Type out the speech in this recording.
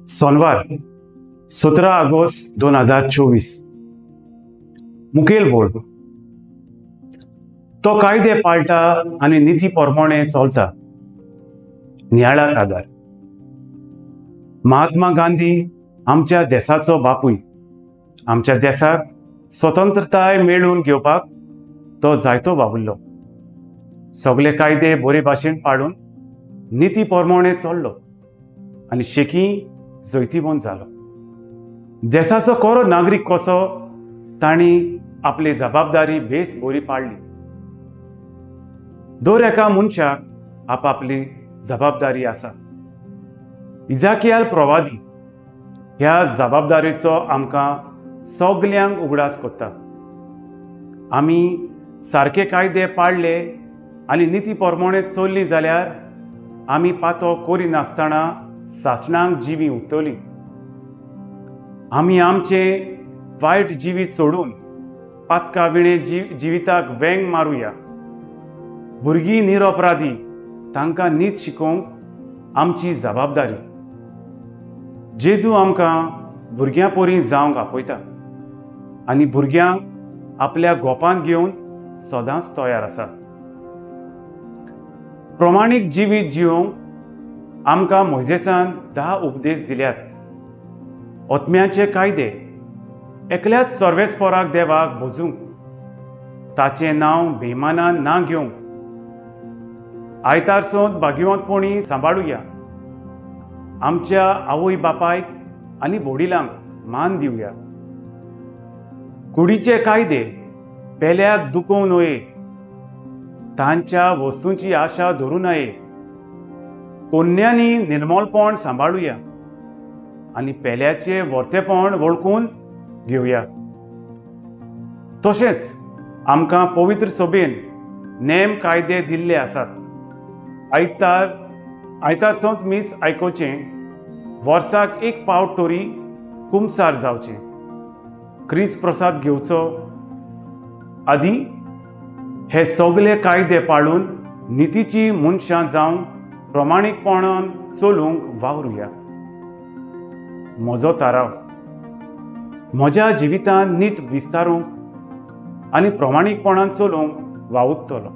Sonwar 17 August 2024 मुखेल वळख तो कायदे पाळटा आनी निती प्रमाणे चलता नियाळाक आदार। महात्मा गांधी आमच्या देशाचो बापूय। आमच्या देशाक स्वतंत्रताय मेळवून घेवपाक तो जायतो वावुरलो। सगळे कायदे बरे भाशेन पाळून निती प्रमाणे चल्लो आनी शेकी जैतिवंत जालो। देशाचो खरो नागरीक कसो तांणी आपली जबाबदारी बेस बरी पाळली। दर एका मनशाक आपापली जबाबदारी आसा। इजाकियाल प्रवादी ह्या जबाबदारीचो आमकां सगल्यांक उगडास कोत्ता। आमी सारके कायदे पाळले आनी निती प्रमाणे चल्ली जाल्यार आमी पातो करिनासतना सासणांक जिवी उक्तली। आमी आमचे वायट जिवीत सोडून पातका विणे जिविताक वेंग मारुया। भुरगीं निरपराधी तांकां नीत शिकोवंक आमची जबाबदारी। जेजू आमकां भुरग्यां परी जावंक आपयता आनी भुरग्यांक आपल्या गोपांत घेवन सदांच तयार आसा। प्रमाणीक जिवीत जिवंक आमकां मोइजेसान 10 उपदेश दिल्यात। ओतम्याचे कायदे एकल्याच सर्वेस्पराक देवाक भोजूंक, ताचें नांव बेमानान ना घेवंक, आयतारसोत भाग्यवंतपणी सांबाळुया, आमच्या आवय बापायक आनी वडिलांक मान दिवया। कुडीचे कायदे पेल्याक दुखोवं नये, तांच्या वस्तूंची आशा धरूं नये, कोन्यांनी निर्मलपण सांबाळुया आनी पेल्याचे वर्तेपण वळखून घेवया। तशेंच आमकां पवित्र सभेन नेम कायदे दिल्ले आसात। आयतारसोत मीस आयकोचें, वर्साक एक पावट तरी कुमसार जावचें, क्रिस्त प्रसाद घेवचो। आदी हे सगळे कायदे पाळून नितीची मनशां जावन प्रमाणीकपणान चलूंक वावरुया। म्हजो थाराव म्हज्या जिवितांत नीट विस्तारूंक आनी प्रमाणीकपणान चलूंक वावुरतलो।